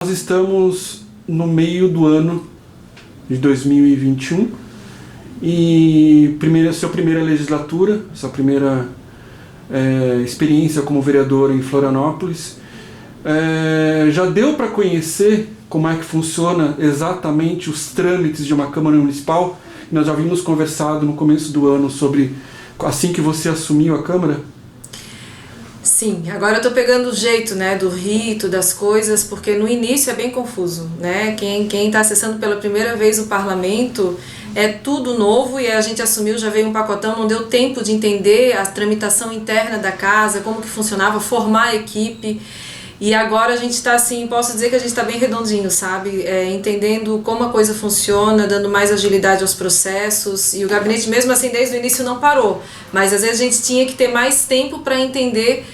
Nós estamos no meio do ano de 2021 e sua primeira legislatura, sua primeira experiência como vereador em Florianópolis. Já deu para conhecer como é que funciona exatamente os trâmites de uma Câmara Municipal? Nós já vimos conversado no começo do ano sobre assim que você assumiu a Câmara. Sim, agora eu tô pegando o jeito, né, do rito, das coisas, porque no início é bem confuso, né? Quem tá acessando pela primeira vez o parlamento é tudo novo e a gente assumiu, já veio um pacotão, não deu tempo de entender a tramitação interna da casa, como que funcionava, formar a equipe. E agora a gente está assim, posso dizer que a gente está bem redondinho, sabe? Entendendo como a coisa funciona, dando mais agilidade aos processos. E o gabinete, mesmo assim, desde o início não parou. Mas às vezes a gente tinha que ter mais tempo para entender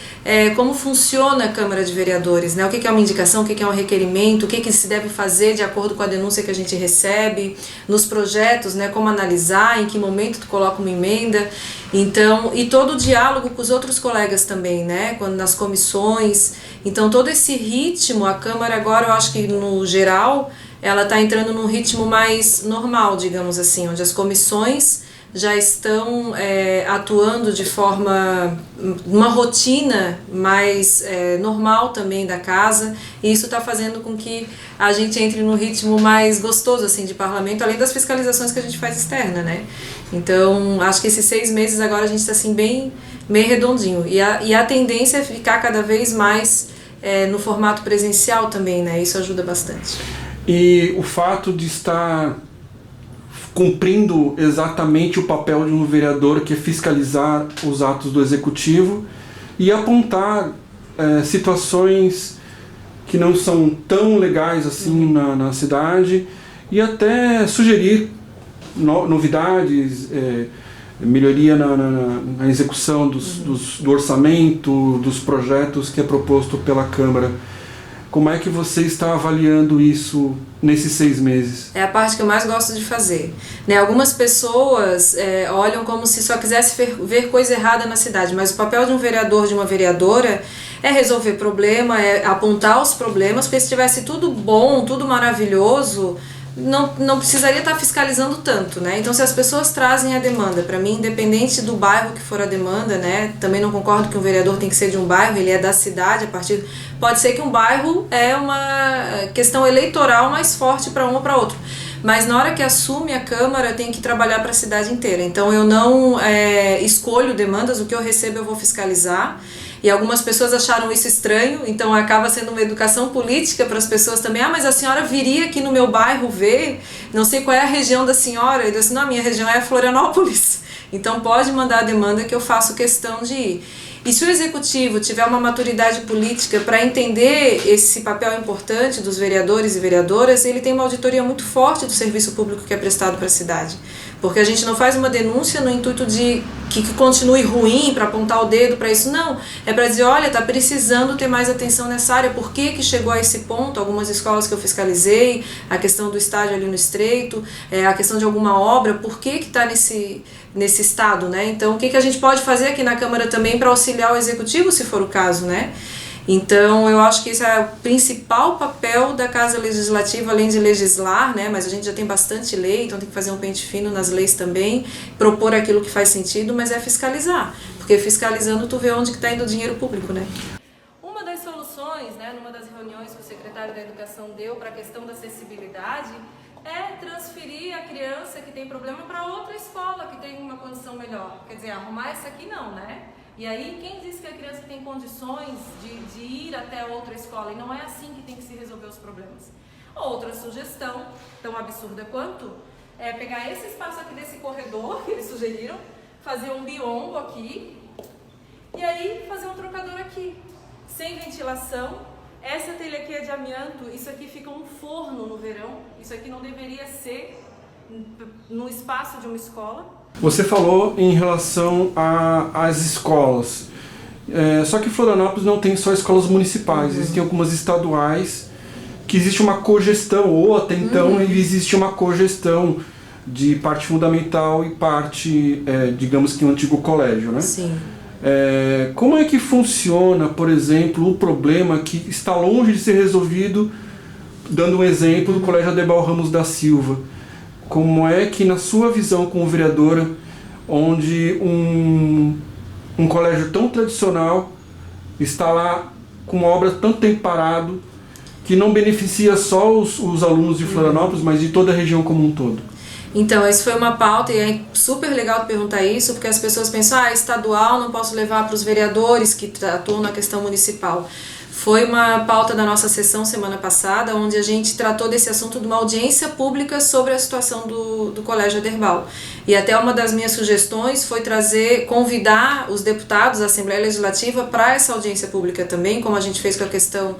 como funciona a Câmara de Vereadores, né? O que é uma indicação, o que é um requerimento, o que se deve fazer de acordo com a denúncia que a gente recebe, nos projetos, né? Como analisar, em que momento tu coloca uma emenda. Então, e todo o diálogo com os outros colegas também, né? Quando nas comissões. Então, todo esse ritmo, a Câmara agora, eu acho que no geral, ela está entrando num ritmo mais normal, digamos assim, onde as comissões já estão atuando de forma, uma rotina mais normal também da casa, e isso está fazendo com que a gente entre num ritmo mais gostoso assim de parlamento, além das fiscalizações que a gente faz externa, né? Então, acho que esses 6 meses agora a gente está assim bem redondinho, e a tendência é ficar cada vez mais no formato presencial também, né? Isso ajuda bastante. E o fato de estar cumprindo exatamente o papel de um vereador, que é fiscalizar os atos do executivo e apontar situações que não são tão legais assim na cidade, e até sugerir novidades, melhoria na execução do orçamento, dos projetos que é proposto pela Câmara. Como é que você está avaliando isso nesses 6 meses? É a parte que eu mais gosto de fazer, né? Algumas pessoas olham como se só quisesse ver coisa errada na cidade, mas o papel de um vereador, de uma vereadora, é resolver problema, é apontar os problemas, porque se tivesse tudo bom, tudo maravilhoso, não precisaria estar fiscalizando tanto, né? Então, se as pessoas trazem a demanda, para mim, independente do bairro que for a demanda, né? Também não concordo que um vereador tem que ser de um bairro, ele é da cidade, pode ser que um bairro é uma questão eleitoral mais forte para um ou para outro. Mas na hora que assume a Câmara, tem que trabalhar para a cidade inteira. Então, eu não escolho demandas, o que eu recebo eu vou fiscalizar. E algumas pessoas acharam isso estranho, então acaba sendo uma educação política para as pessoas também. Ah, mas a senhora viria aqui no meu bairro ver, não sei qual é a região da senhora. Eu disse, não, a minha região é Florianópolis, então pode mandar a demanda que eu faço questão de ir. E se o executivo tiver uma maturidade política para entender esse papel importante dos vereadores e vereadoras, ele tem uma auditoria muito forte do serviço público que é prestado para a cidade. Porque a gente não faz uma denúncia no intuito de que continue ruim, para apontar o dedo para isso, não. É para dizer, olha, está precisando ter mais atenção nessa área, por que chegou a esse ponto? Algumas escolas que eu fiscalizei, a questão do estádio ali no Estreito, a questão de alguma obra, por que está nesse estado, né? Então, o que a gente pode fazer aqui na Câmara também para auxiliar o Executivo, se for o caso, né? Então, eu acho que esse é o principal papel da Casa Legislativa, além de legislar, né? Mas a gente já tem bastante lei, então tem que fazer um pente fino nas leis também, propor aquilo que faz sentido, mas é fiscalizar, porque fiscalizando tu vê onde que está indo o dinheiro público, né? Uma das soluções, né, numa das reuniões que o secretário da Educação deu para a questão da acessibilidade, é transferir a criança que tem problema para outra escola que tem uma condição melhor. Quer dizer, arrumar essa aqui não, né? E aí, quem diz que a criança tem condições de ir até outra escola? E não é assim que tem que se resolver os problemas. Outra sugestão, tão absurda quanto, é pegar esse espaço aqui desse corredor que eles sugeriram, fazer um biombo aqui, e aí fazer um trocador aqui, sem ventilação. Essa telha aqui é de amianto, isso aqui fica um forno no verão, isso aqui não deveria ser no espaço de uma escola. Você falou em relação às escolas, só que Florianópolis não tem só escolas municipais, existem algumas estaduais que existe uma cogestão, ou até então existe uma cogestão de parte fundamental e parte, digamos que um antigo colégio, né? Sim. Como é que funciona, por exemplo, o problema que está longe de ser resolvido dando um exemplo do Colégio Adebal Ramos da Silva, como é que na sua visão como vereadora, onde um colégio tão tradicional está lá com uma obra tanto tempo parado, que não beneficia só os alunos de Florianópolis, mas de toda a região como um todo? Então, essa foi uma pauta e é super legal perguntar isso, porque as pessoas pensam, estadual, não posso levar para os vereadores que atuam na questão municipal. Foi uma pauta da nossa sessão semana passada, onde a gente tratou desse assunto de uma audiência pública sobre a situação do Colégio Adherbal. E até uma das minhas sugestões foi convidar os deputados da Assembleia Legislativa para essa audiência pública também, como a gente fez com a questão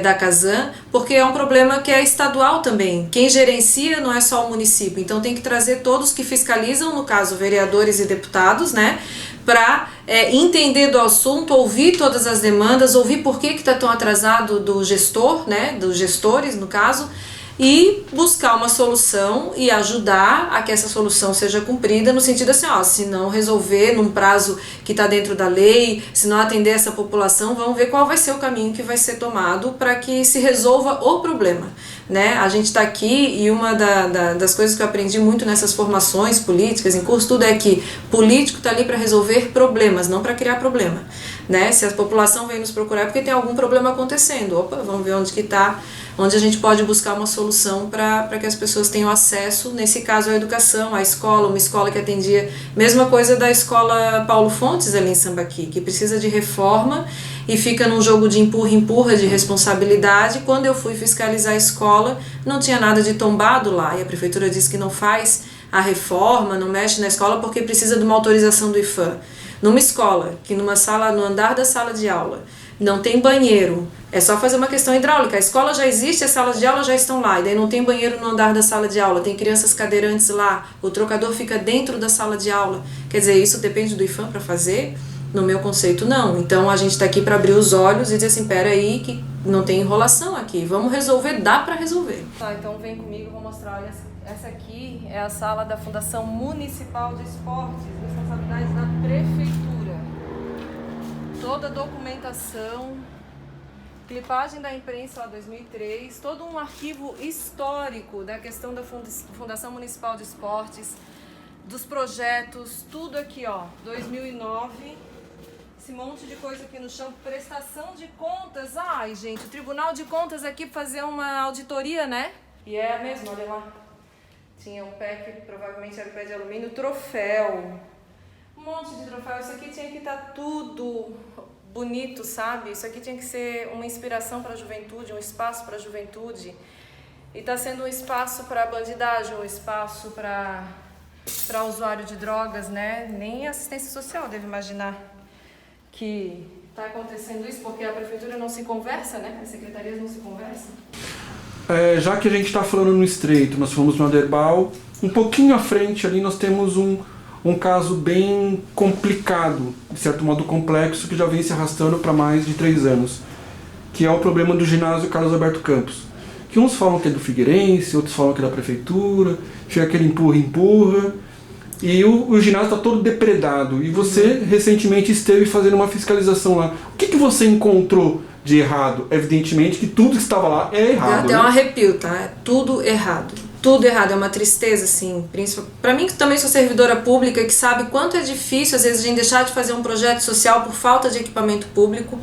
da Casan, porque é um problema que é estadual também. Quem gerencia não é só o município, então tem que trazer todos que fiscalizam, no caso vereadores e deputados, né, para entender do assunto, ouvir todas as demandas, ouvir por que está tão atrasado do gestor, né, dos gestores no caso, e buscar uma solução e ajudar a que essa solução seja cumprida no sentido assim, se não resolver num prazo que está dentro da lei, se não atender essa população, vamos ver qual vai ser o caminho que vai ser tomado para que se resolva o problema, né? A gente está aqui e uma das coisas que eu aprendi muito nessas formações políticas, em curso, tudo é que político está ali para resolver problemas, não para criar problema, né? Se a população vem nos procurar é porque tem algum problema acontecendo, vamos ver onde que está, onde a gente pode buscar uma solução para que as pessoas tenham acesso, nesse caso, à educação, à escola, uma escola que atendia, mesma coisa da escola Paulo Fontes ali em Sambaqui, que precisa de reforma e fica num jogo de empurra-empurra de responsabilidade. Quando eu fui fiscalizar a escola, não tinha nada de tombado lá, e a prefeitura disse que não faz a reforma, não mexe na escola porque precisa de uma autorização do IFAM. Numa escola, que no andar da sala de aula, não tem banheiro, é só fazer uma questão hidráulica. A escola já existe, as salas de aula já estão lá, e daí não tem banheiro no andar da sala de aula, tem crianças cadeirantes lá, o trocador fica dentro da sala de aula. Quer dizer, isso depende do IFAM para fazer? No meu conceito, não. Então a gente está aqui para abrir os olhos e dizer assim, peraí, que não tem enrolação aqui, vamos resolver, dá para resolver. Tá, então vem comigo, vou mostrar, olha, essa aqui é a sala da Fundação Municipal de Esportes, responsabilidade da Prefeitura. Toda a documentação, clipagem da imprensa lá 2003, todo um arquivo histórico da questão da Fundação Municipal de Esportes, dos projetos, tudo aqui, 2009, esse monte de coisa aqui no chão, prestação de contas. Ai, gente, o Tribunal de Contas aqui para fazer uma auditoria, né? E é a mesma, olha lá. Tinha um pé que provavelmente era o pé de alumínio, troféu. Um monte de troféu. Isso aqui tinha que estar tudo bonito, sabe? Isso aqui tinha que ser uma inspiração para a juventude, um espaço para a juventude. E está sendo um espaço para bandidagem, um espaço para usuário de drogas, né? Nem assistência social deve imaginar que está acontecendo isso, porque a prefeitura não se conversa, né? As secretarias não se conversam. Já que a gente está falando no Estreito, nós fomos no Adherbal, um pouquinho à frente ali nós temos um caso bem complicado, de certo modo complexo, que já vem se arrastando para mais de 3 anos, que é o problema do ginásio Carlos Alberto Campos. Que uns falam que é do Figueirense, outros falam que é da prefeitura, fica aquele empurra-empurra, e o ginásio está todo depredado. E você recentemente esteve fazendo uma fiscalização lá. O que você encontrou de errado? Evidentemente que tudo que estava lá é errado. Deu um arrepio, tá? É tudo errado. Tudo errado, é uma tristeza, assim. Para mim, que também sou servidora pública, que sabe quanto é difícil, às vezes, a gente deixar de fazer um projeto social por falta de equipamento público.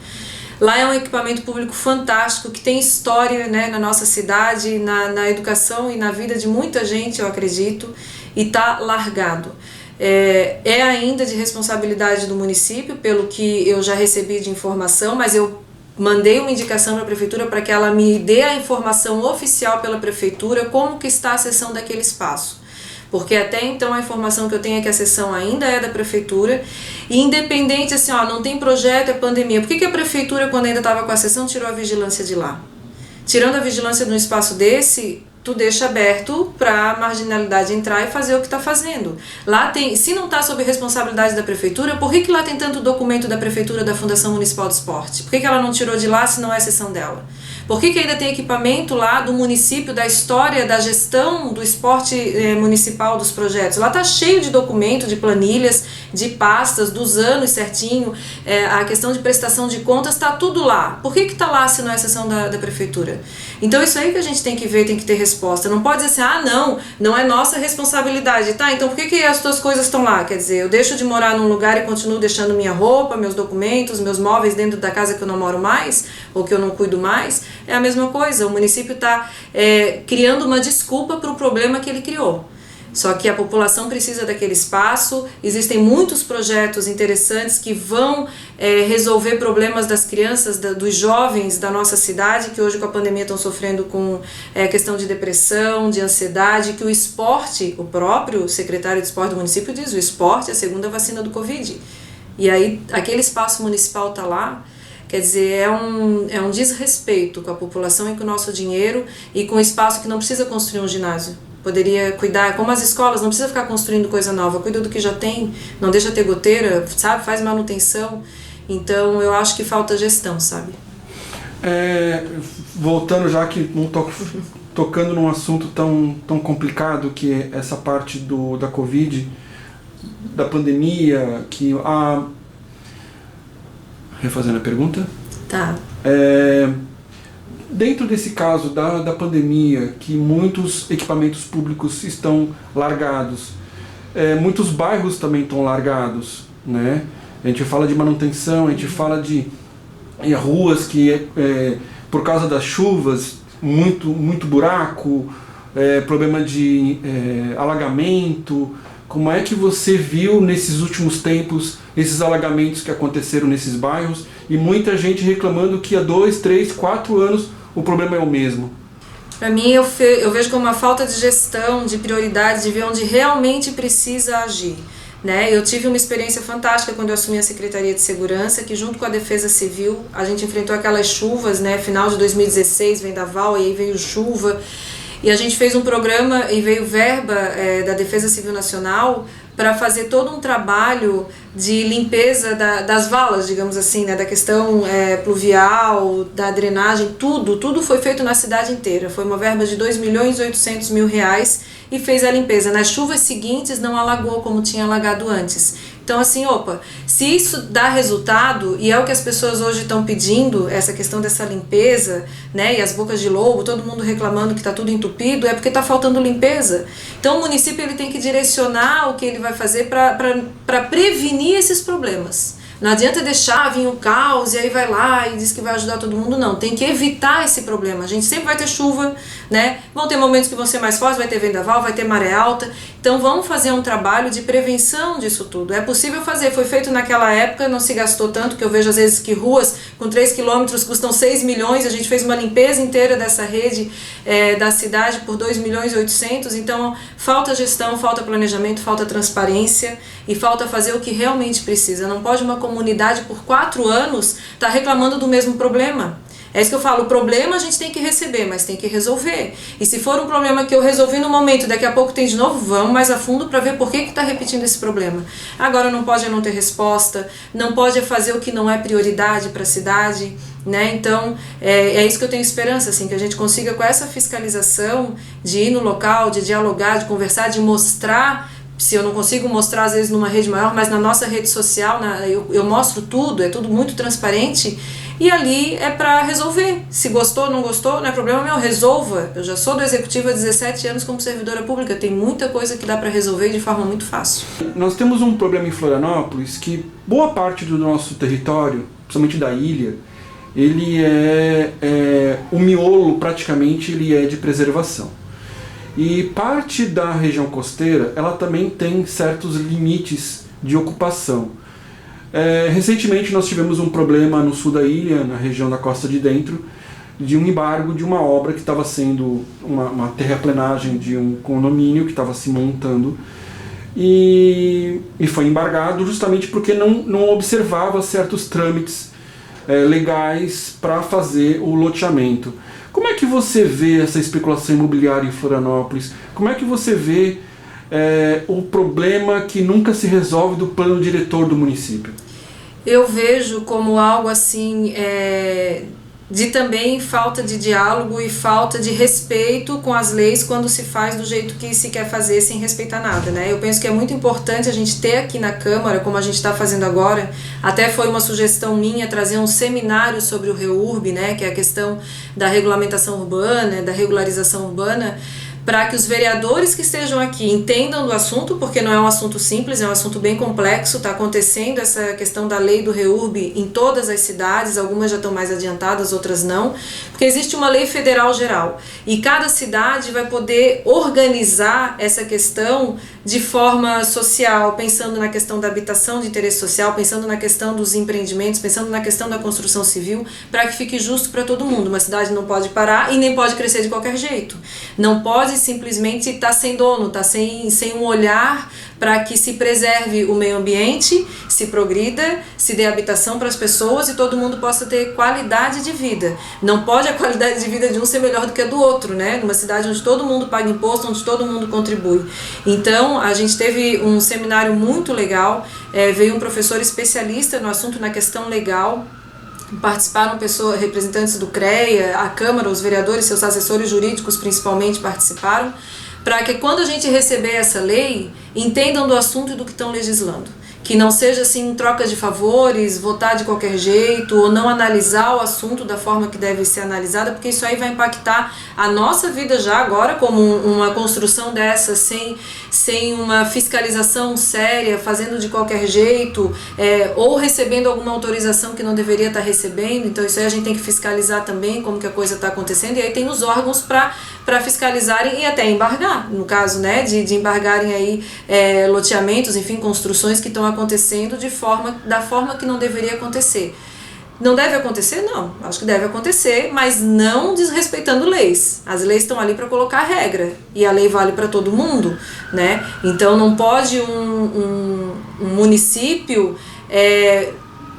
Lá é um equipamento público fantástico, que tem história, né, na nossa cidade, na educação e na vida de muita gente, eu acredito, e está largado. É ainda de responsabilidade do município, pelo que eu já recebi de informação, mas eu mandei uma indicação para a prefeitura para que ela me dê a informação oficial pela prefeitura como que está a cessão daquele espaço. Porque até então a informação que eu tenho é que a cessão ainda é da prefeitura, e independente assim, não tem projeto, é pandemia. Por que a prefeitura, quando ainda estava com a cessão, tirou a vigilância de lá? Tirando a vigilância num espaço desse, tu deixa aberto para a marginalidade entrar e fazer o que está fazendo. Lá tem, se não está sob responsabilidade da prefeitura, por que lá tem tanto documento da prefeitura da Fundação Municipal de Esporte? Por que ela não tirou de lá se não é a sessão dela? Por que ainda tem equipamento lá do município, da história, da gestão do esporte municipal dos projetos? Lá está cheio de documento, de planilhas, de pastas, dos anos certinho, a questão de prestação de contas, está tudo lá. Por que está lá se não é sessão da prefeitura? Então isso aí que a gente tem que ver, tem que ter resposta. Não pode dizer assim, não é nossa responsabilidade. Tá, então por que as tuas coisas estão lá? Quer dizer, eu deixo de morar num lugar e continuo deixando minha roupa, meus documentos, meus móveis dentro da casa que eu não moro mais, ou que eu não cuido mais? É a mesma coisa, o município está criando uma desculpa para o problema que ele criou. Só que a população precisa daquele espaço, existem muitos projetos interessantes que vão resolver problemas das crianças, dos jovens da nossa cidade, que hoje com a pandemia estão sofrendo com questão de depressão, de ansiedade, que o esporte, o próprio secretário de esporte do município diz, o esporte é a segunda vacina do Covid. E aí aquele espaço municipal está lá. Quer dizer, é um desrespeito com a população e com o nosso dinheiro e com o espaço que não precisa construir um ginásio. Poderia cuidar, como as escolas, não precisa ficar construindo coisa nova, cuida do que já tem, não deixa ter goteira, sabe, faz manutenção. Então eu acho que falta gestão, sabe? Voltando já que não tocando num assunto tão complicado que é essa parte da Covid, da pandemia, refazendo a pergunta? Tá. Dentro desse caso da pandemia, que muitos equipamentos públicos estão largados, muitos bairros também estão largados, né? A gente fala de manutenção, a gente fala de ruas que, por causa das chuvas, muito buraco, problema de alagamento. Como é que você viu nesses últimos tempos esses alagamentos que aconteceram nesses bairros e muita gente reclamando que há 2, 3, 4 anos o problema é o mesmo? Para mim, eu vejo como uma falta de gestão, de prioridade, de ver onde realmente precisa agir. Né? Eu tive uma experiência fantástica quando eu assumi a Secretaria de Segurança, que junto com a Defesa Civil, a gente enfrentou aquelas chuvas, né? Final de 2016, vendaval, e aí veio chuva. E a gente fez um programa e veio verba da Defesa Civil Nacional para fazer todo um trabalho de limpeza das valas, digamos assim, né, da questão pluvial, da drenagem, tudo foi feito na cidade inteira. Foi uma verba de R$2.800.000 e fez a limpeza. Nas chuvas seguintes não alagou como tinha alagado antes. Então assim, se isso dá resultado, e é o que as pessoas hoje estão pedindo, essa questão dessa limpeza, né, e as bocas de lobo, todo mundo reclamando que está tudo entupido, é porque está faltando limpeza. Então o município ele tem que direcionar o que ele vai fazer para prevenir esses problemas. Não adianta deixar vir o caos e aí vai lá e diz que vai ajudar todo mundo, não. Tem que evitar esse problema. A gente sempre vai ter chuva, né? Vão ter momentos que vão ser mais fortes, vai ter vendaval, vai ter maré alta. Então vamos fazer um trabalho de prevenção disso tudo. É possível fazer, foi feito naquela época, não se gastou tanto, que eu vejo às vezes que ruas com 3 quilômetros custam 6 milhões, a gente fez uma limpeza inteira dessa rede da cidade por 2.800.000, então falta gestão, falta planejamento, falta transparência e falta fazer o que realmente precisa. Não pode uma comunidade por 4 anos estar reclamando do mesmo problema. É isso que eu falo, o problema a gente tem que receber, mas tem que resolver. E se for um problema que eu resolvi no momento, daqui a pouco tem de novo, vamos mais a fundo para ver por que está repetindo esse problema. Agora não pode não ter resposta, não pode fazer o que não é prioridade para a cidade, né? Então é isso que eu tenho esperança, assim, que a gente consiga com essa fiscalização de ir no local, de dialogar, de conversar, de mostrar. Se eu não consigo mostrar às vezes numa rede maior, mas na nossa rede social, eu mostro tudo, é tudo muito transparente. E ali é para resolver. Se gostou, não gostou, não é problema meu, resolva. Eu já sou do Executivo há 17 anos como servidora pública, tem muita coisa que dá para resolver de forma muito fácil. Nós temos um problema em Florianópolis que boa parte do nosso território, principalmente da ilha, ele o miolo praticamente ele é de preservação. E parte da região costeira, ela também tem certos limites de ocupação. Recentemente nós tivemos um problema no sul da ilha, na região da Costa de Dentro, de um embargo de uma obra que estava sendo uma terraplenagem de um condomínio que estava se montando e foi embargado justamente porque não observava certos trâmites legais para fazer o loteamento. Como é que você vê essa especulação imobiliária em Florianópolis? Como é que você vê o problema que nunca se resolve do plano diretor do município? Eu vejo como algo assim de também falta de diálogo e falta de respeito com as leis quando se faz do jeito que se quer fazer sem respeitar nada, né? Eu penso que é muito importante a gente ter aqui na Câmara, como a gente está fazendo agora, até foi uma sugestão minha trazer um seminário sobre o REURB, né, que é a questão da regulamentação urbana, da regularização urbana, para que os vereadores que estejam aqui entendam do assunto, porque não é um assunto simples, é um assunto bem complexo, está acontecendo essa questão da lei do REURB em todas as cidades, algumas já estão mais adiantadas, outras não, porque existe uma lei federal geral, e cada cidade vai poder organizar essa questão de forma social, pensando na questão da habitação de interesse social, pensando na questão dos empreendimentos, pensando na questão da construção civil, para que fique justo para todo mundo. Uma cidade não pode parar e nem pode crescer de qualquer jeito, não pode simplesmente estar sem dono, estar sem um olhar para que se preserve o meio ambiente, se progrida, se dê habitação para as pessoas e todo mundo possa ter qualidade de vida. Não pode a qualidade de vida de um ser melhor do que a do outro, né? Numa cidade onde todo mundo paga imposto, onde todo mundo contribui. Então, a gente teve um seminário muito legal, veio um professor especialista no assunto, na questão legal, participaram representantes do CREA, a Câmara, os vereadores, seus assessores jurídicos principalmente participaram, para que quando a gente receber essa lei, entendam do assunto e do que estão legislando. Que não seja assim troca de favores, votar de qualquer jeito, ou não analisar o assunto da forma que deve ser analisada, porque isso aí vai impactar a nossa vida já agora, como uma construção dessa, sem uma fiscalização séria, fazendo de qualquer jeito, ou recebendo alguma autorização que não deveria estar recebendo. Então isso aí a gente tem que fiscalizar também como que a coisa está acontecendo, e aí tem os órgãos para fiscalizarem e até embargar, no caso, né, de embargarem aí loteamentos, enfim, construções que estão acontecendo da forma que não deveria acontecer. Não deve acontecer? Não. Acho que deve acontecer, mas não desrespeitando leis. As leis estão ali para colocar regra, e a lei vale para todo mundo, né? Então não pode um município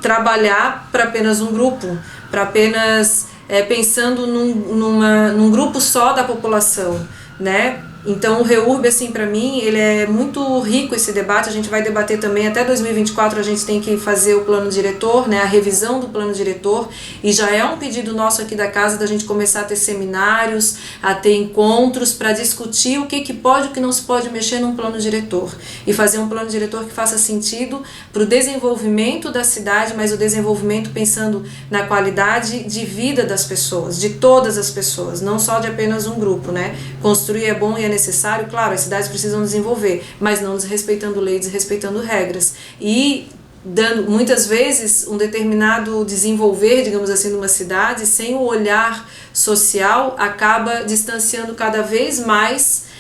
trabalhar para apenas um grupo, para apenas pensando num grupo só da população, né? Então o REURB, assim, para mim, ele é muito rico esse debate, a gente vai debater também, até 2024 a gente tem que fazer o plano diretor, né, a revisão do plano diretor, e já é um pedido nosso aqui da casa da gente começar a ter seminários, a ter encontros para discutir o que pode e o que não se pode mexer num plano diretor, e fazer um plano diretor que faça sentido para o desenvolvimento da cidade, mas o desenvolvimento pensando na qualidade de vida das pessoas, de todas as pessoas, não só de apenas um grupo, né? Construir é bom e é necessário, claro, as cidades precisam desenvolver, mas não desrespeitando leis, desrespeitando regras, e dando muitas vezes um determinado desenvolver, digamos assim, numa cidade, sem o olhar social, acaba distanciando cada vez mais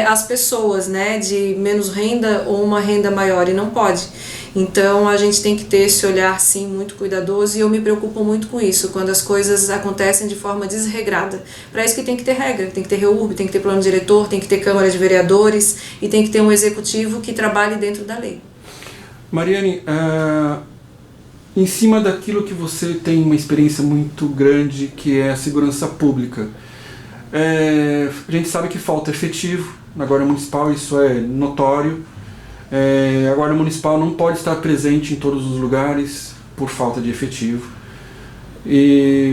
as pessoas, né, de menos renda ou uma renda maior, e não pode. Então a gente tem que ter esse olhar, sim, muito cuidadoso, e eu me preocupo muito com isso, quando as coisas acontecem de forma desregrada. Para isso que tem que ter regra, tem que ter REURB, tem que ter plano diretor, tem que ter Câmara de Vereadores, e tem que ter um executivo que trabalhe dentro da lei. Mariane, em cima daquilo que você tem uma experiência muito grande, que é a segurança pública, a gente sabe que falta efetivo na Guarda Municipal, isso é notório. A Guarda Municipal não pode estar presente em todos os lugares por falta de efetivo.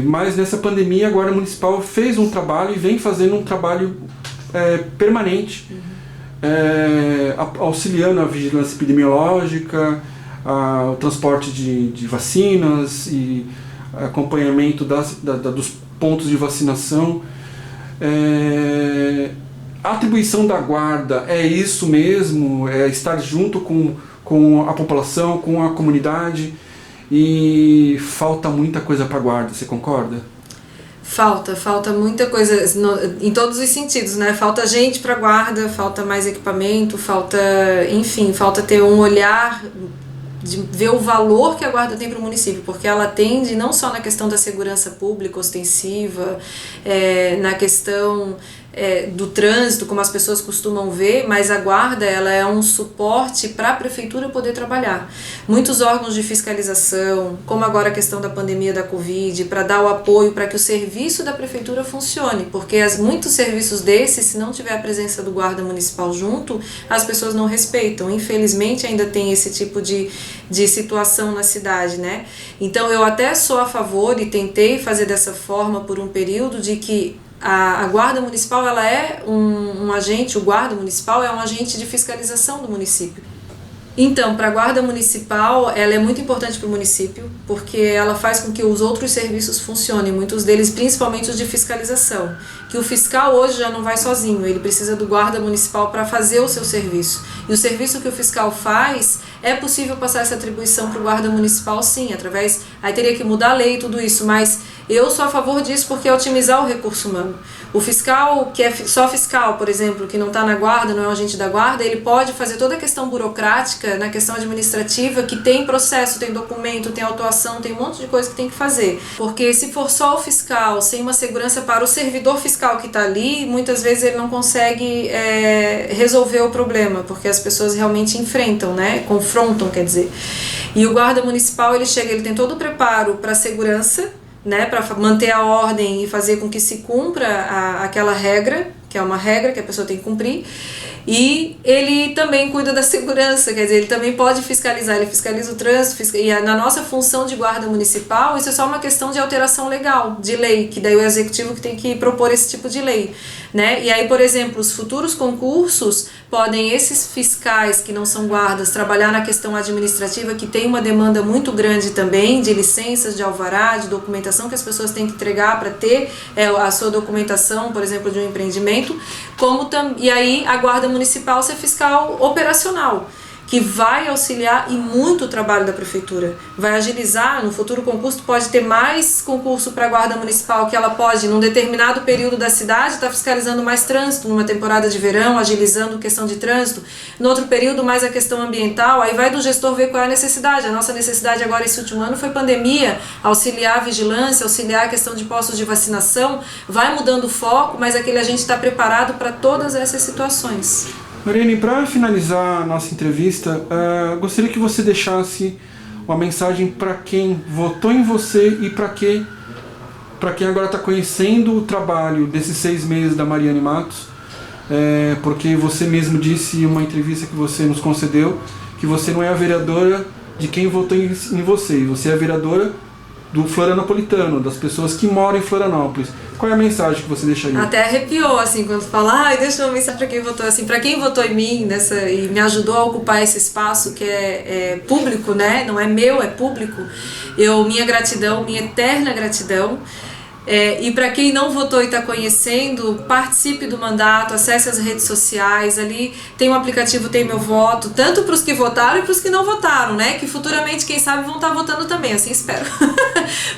Mas nessa pandemia a Guarda Municipal fez um trabalho e vem fazendo um trabalho permanente, auxiliando a vigilância epidemiológica, o transporte de vacinas e acompanhamento dos pontos de vacinação. A atribuição da guarda é isso mesmo, é estar junto com a população, com a comunidade, e falta muita coisa para a guarda, você concorda? Falta muita coisa em todos os sentidos, né? Falta gente para guarda, falta mais equipamento, falta ter um olhar de ver o valor que a guarda tem para o município, porque ela atende não só na questão da segurança pública ostensiva, na questão do trânsito, como as pessoas costumam ver, mas a guarda ela é um suporte para a prefeitura poder trabalhar. Muitos órgãos de fiscalização, como agora a questão da pandemia da Covid, para dar o apoio para que o serviço da prefeitura funcione, porque muitos serviços desses, se não tiver a presença do guarda municipal junto, as pessoas não respeitam. Infelizmente ainda tem esse tipo de situação na cidade, né? Então eu até sou a favor e tentei fazer dessa forma por um período de que a guarda municipal ela é um agente, o guarda municipal é um agente de fiscalização do município. Então, para a guarda municipal, ela é muito importante para o município, porque ela faz com que os outros serviços funcionem, muitos deles principalmente os de fiscalização, que o fiscal hoje já não vai sozinho, ele precisa do guarda municipal para fazer o seu serviço. E o serviço que o fiscal faz, é possível passar essa atribuição para o guarda municipal sim, através, aí teria que mudar a lei e tudo isso, mas eu sou a favor disso porque é otimizar o recurso humano. O fiscal, que é só fiscal, por exemplo, que não está na guarda, não é um agente da guarda, ele pode fazer toda a questão burocrática, na questão administrativa, que tem processo, tem documento, tem autuação, tem um monte de coisa que tem que fazer. Porque se for só o fiscal, sem uma segurança para o servidor fiscal que está ali, muitas vezes ele não consegue resolver o problema, porque as pessoas realmente enfrentam, né? Confrontam, quer dizer. E o guarda municipal, ele chega, ele tem todo o preparo para a segurança, né, para manter a ordem e fazer com que se cumpra aquela regra, que é uma regra que a pessoa tem que cumprir, e ele também cuida da segurança, quer dizer, ele também pode fiscalizar, ele fiscaliza o trânsito, e na nossa função de guarda municipal, isso é só uma questão de alteração legal, de lei, que daí o executivo que tem que propor esse tipo de lei, né? E aí, por exemplo, os futuros concursos podem esses fiscais que não são guardas trabalhar na questão administrativa, que tem uma demanda muito grande também de licenças, de alvará, de documentação que as pessoas têm que entregar para ter a sua documentação, por exemplo, de um empreendimento, e aí a guarda municipal ser fiscal operacional, que vai auxiliar em muito o trabalho da prefeitura, vai agilizar. No futuro concurso pode ter mais concurso para a guarda municipal, que ela pode, num determinado período da cidade, estar fiscalizando mais trânsito, numa temporada de verão, agilizando questão de trânsito, no outro período mais a questão ambiental, aí vai do gestor ver qual é a necessidade. A nossa necessidade agora esse último ano foi pandemia, auxiliar a vigilância, auxiliar a questão de postos de vacinação, vai mudando o foco, mas aquele agente está preparado para todas essas situações. Mariane, para finalizar a nossa entrevista, gostaria que você deixasse uma mensagem para quem votou em você e para quem agora está conhecendo o trabalho desses 6 meses da Mariane Matos, porque você mesmo disse em uma entrevista que você nos concedeu que você não é a vereadora de quem votou em você, você é a vereadora do florianopolitano, das pessoas que moram em Florianópolis. Qual é a mensagem que você deixaria? Até arrepiou, assim, quando fala, deixa uma mensagem para quem votou, assim, para quem votou em mim e me ajudou a ocupar esse espaço que é público, né? Não é meu, é público. Minha gratidão, minha eterna gratidão. E para quem não votou e está conhecendo, participe do mandato, acesse as redes sociais, ali tem um aplicativo Tem Meu Voto, tanto para os que votaram e para os que não votaram, né? Que futuramente, quem sabe, vão estar votando também, assim espero.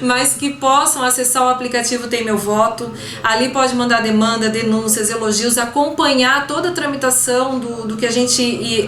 Mas que possam acessar o aplicativo Tem Meu Voto, ali pode mandar demanda, denúncias, elogios, acompanhar toda a tramitação do que a gente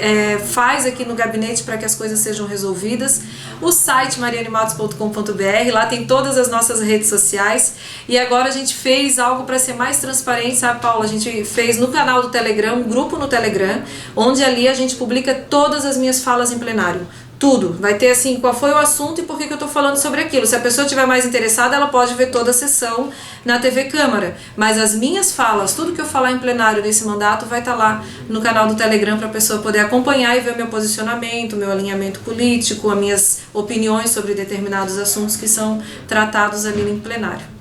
faz aqui no gabinete para que as coisas sejam resolvidas. O site marianematos.com.br, lá tem todas as nossas redes sociais. E agora a gente fez algo para ser mais transparente, sabe, Paula? A gente fez no canal do Telegram, um grupo no Telegram, onde ali a gente publica todas as minhas falas em plenário. Tudo. Vai ter assim, qual foi o assunto e por que eu estou falando sobre aquilo. Se a pessoa estiver mais interessada, ela pode ver toda a sessão na TV Câmara. Mas as minhas falas, tudo que eu falar em plenário nesse mandato, vai estar lá no canal do Telegram para a pessoa poder acompanhar e ver o meu posicionamento, meu alinhamento político, as minhas opiniões sobre determinados assuntos que são tratados ali em plenário.